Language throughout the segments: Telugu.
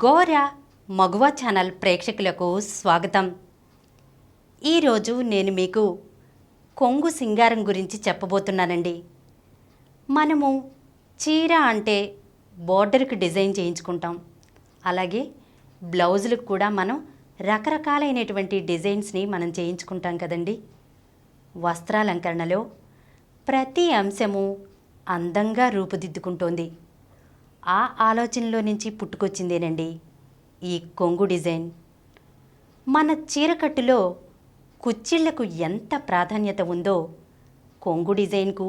గోరా మగువ ఛానల్ ప్రేక్షకులకు స్వాగతం. ఈరోజు నేను మీకు కొంగు సింగారం గురించి చెప్పబోతున్నానండి. మనము చీర అంటే బోర్డర్కి డిజైన్ చేయించుకుంటాం. అలాగే బ్లౌజులకు కూడా మనం రకరకాలైనటువంటి డిజైన్స్ని మనం చేయించుకుంటాం కదండి. వస్త్రాలంకరణలో ప్రతి అంశము అందంగా రూపుదిద్దుకుంటోంది. ఆ ఆలోచనలో నుంచి పుట్టుకొచ్చిందేనండి ఈ కొంగు డిజైన్. మన చీరకట్టులో కుచ్చిళ్లకు ఎంత ప్రాధాన్యత ఉందో కొంగు డిజైన్కు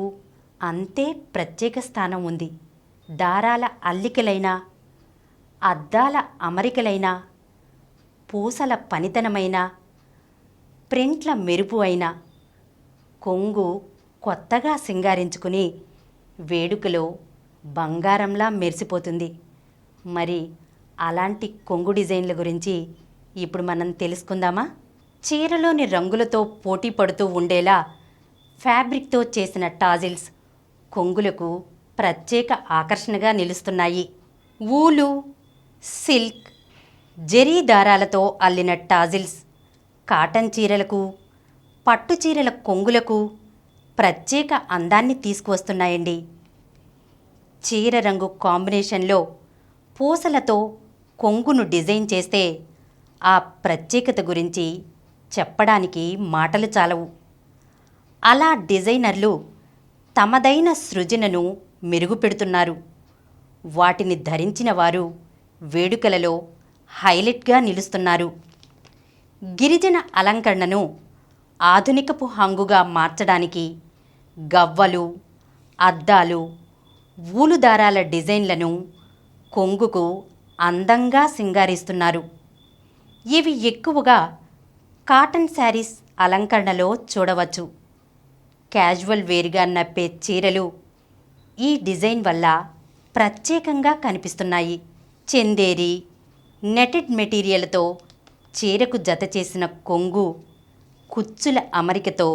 అంతే ప్రత్యేక స్థానం ఉంది. దారాల అల్లికలైనా, అద్దాల అమరికలైనా, పూసల పనితనమైన, ప్రింట్ల మెరుపు అయినా కొంగు కొత్తగా సింగారించుకుని వేడుకలో బంగారంలా మెరిసిపోతుంది. మరి అలాంటి కొంగు డిజైన్ల గురించి ఇప్పుడు మనం తెలుసుకుందామా? చీరలోని రంగులతో పోటీ పడుతూ ఉండేలా ఫ్యాబ్రిక్తో చేసిన టాజిల్స్ కొంగులకు ప్రత్యేక ఆకర్షణగా నిలుస్తున్నాయి. ఊలు, సిల్క్, జరీ దారాలతో అల్లిన టాజిల్స్ కాటన్ చీరలకు, పట్టు చీరల కొంగులకు ప్రత్యేక అందాన్ని తీసుకువస్తున్నాయండి. చీర రంగు కాంబినేషన్లో పూసలతో కొంగును డిజైన్ చేస్తే ఆ ప్రత్యేకత గురించి చెప్పడానికి మాటలు చాలవు. అలా డిజైనర్లు తమదైన సృజనను మెరుగుపెడుతున్నారు. వాటిని ధరించిన వారు వేడుకలలో హైలైట్గా నిలుస్తున్నారు. గిరిజన అలంకరణను ఆధునికపు హంగుగా మార్చడానికి గవ్వలు, అద్దాలు, ఊలు దారాల డిజైన్లను కొంగుకు అందంగా సింగారిస్తున్నారు. ఇవి ఎక్కువగా కాటన్ శారీస్ అలంకరణలో చూడవచ్చు. క్యాజువల్ వేర్గా నప్పే చీరలు ఈ డిజైన్ వల్ల ప్రత్యేకంగా కనిపిస్తున్నాయి. చందేరి, నెటెడ్ మెటీరియల్తో చీరకు జత చేసిన కొంగు కుచ్చుల అమరికతో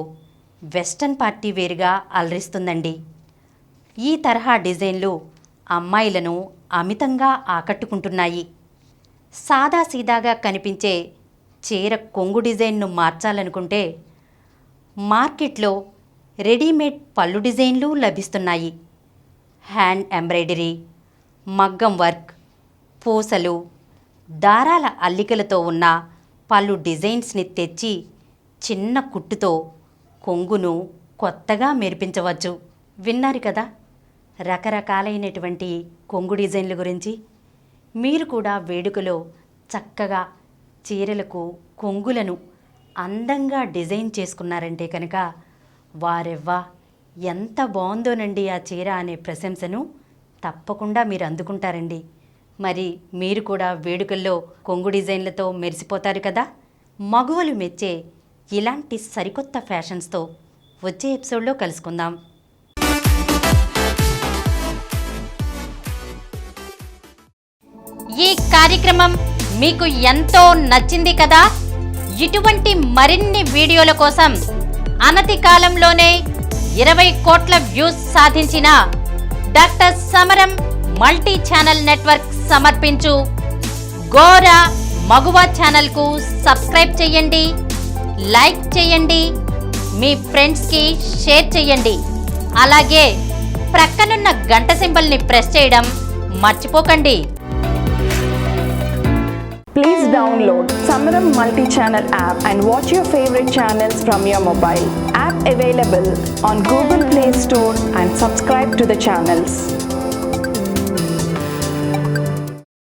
వెస్టర్న్ పార్టీ వేరుగా అలరిస్తుందండి. ఈ తరహా డిజైన్లు అమ్మాయిలను అమితంగా ఆకట్టుకుంటున్నాయి. సాదాసీదాగా కనిపించే చీర కొంగు డిజైన్ను మార్చాలనుకుంటే మార్కెట్లో రెడీమేడ్ పళ్ళు డిజైన్లు లభిస్తున్నాయి. హ్యాండ్ ఎంబ్రాయిడరీ, మగ్గం వర్క్, పూసలు, దారాల అల్లికలతో ఉన్న పలు డిజైన్స్ని తెచ్చి చిన్న కుట్టుతో కొంగును కొత్తగా మెరిపించవచ్చు. విన్నారు కదా రకరకాలైనటువంటి కొంగు డిజైన్ల గురించి. మీరు కూడా వేడుకలో చక్కగా చీరలకు కొంగులను అందంగా డిజైన్ చేసుకున్నారంటే కనుక వారెవ్వా ఎంత బాగుందోనండి ఆ చీర అనే ప్రశంసను తప్పకుండా మీరు అందుకుంటారండి. మరి మీరు కూడా వేడుకల్లో కొంగు డిజైన్లతో మెరిసిపోతారు కదా. మగువలు మెచ్చే ఇలాంటి సరికొత్త ఫ్యాషన్స్తో వచ్చే ఎపిసోడ్లో కలుసుకుందాం. ఈ కార్యక్రమం మీకు ఎంతో నచ్చింది కదా. ఇటువంటి మరిన్ని వీడియోల కోసం అనతి కాలంలోనే 20 కోట్ల వ్యూస్ సాధించిన డాక్టర్ సమరం మల్టీ ఛానల్ నెట్వర్క్ సమర్పించు గోరా మగువ ఛానల్కు సబ్స్క్రైబ్ చేయండి, లైక్ చేయండి, మీ ఫ్రెండ్స్కి షేర్ చేయండి. అలాగే ప్రక్కనున్న గంట సింబల్ని ప్రెస్ చేయడం మర్చిపోకండి. Please download Samaram multi-channel app and watch your favorite channels from your mobile. App available on Google Play Store and subscribe to the channels.